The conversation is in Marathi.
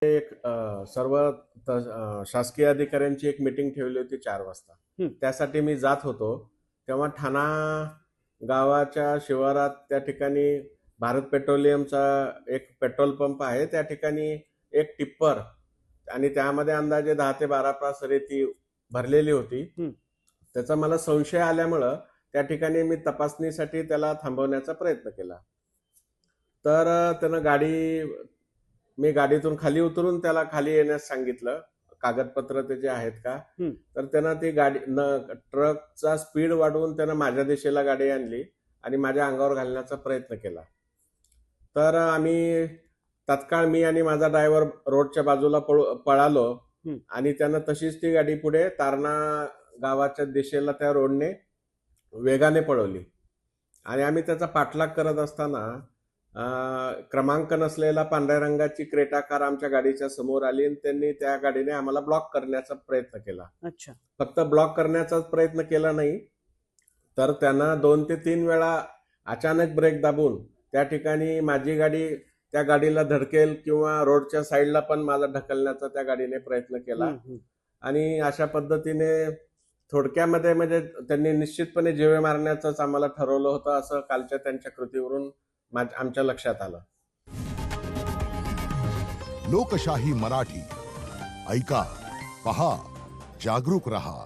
एक सर्व शासकीय अधिकाऱ्यांची एक मीटिंग ठेवली होती 4 वाजता. त्यासाठी मी जात होतो. तेव्हा ठाणा गावाच्या शिवारात त्या ठिकाणी भारत पेट्रोलियमचा एक पेट्रोल पंप आहे. त्या ठिकाणी एक टिप्पर आणि त्यामध्ये अंदाजे 10 ते 12 रेती भरलेली होती. त्याचा मला संशय आल्यामुळं त्या ठिकाणी मी तपासणीसाठी त्याला थांबवण्याचा प्रयत्न केला. तर त्यानं मी गाडीतून खाली उतरून त्याला खाली येण्यास सांगितलं. कागदपत्र त्याचे आहेत का? तर त्यानं ती ट्रकचा स्पीड वाढवून त्यानं माझ्या दिशेला गाडी आणली आणि माझ्या अंगावर घालण्याचा प्रयत्न केला. तर आम्ही तात्काळ मी आणि माझा ड्रायव्हर रोडच्या बाजूला पळालो आणि त्यानं तशीच ती गाडी पुढे तारणा गावाच्या दिशेला त्या रोडने वेगाने पळवली आणि आम्ही त्याचा पाठलाग करत असताना क्रमांक नसलेला पांढऱ्या रंगाची क्रेटा कार आमच्या गाडीच्या समोर आली आणि त्यांनी त्या गाडीने आम्हाला ब्लॉक करण्याचा प्रयत्न केला. अच्छा. फक्त ब्लॉक करण्याचाच प्रयत्न केला नाही, तर त्यानं 2 ते 3 वेळा अचानक ब्रेक दाबून त्या ठिकाणी माझी गाडी त्या गाडीला धडकेल किंवा रोडच्या साईडला पण माझा ढकलण्याचा त्या गाडीने प्रयत्न केला. आणि अशा पद्धतीने थोडक्यामध्ये म्हणजे त्यांनी निश्चितपणे जीवे मारण्याचंच आम्हाला ठरवलं होतं, असं कालच्या त्यांच्या कृतीवरून आमच्या लक्षात आलं. लोकशाही मराठी ऐका, पहा, जागरूक रहा.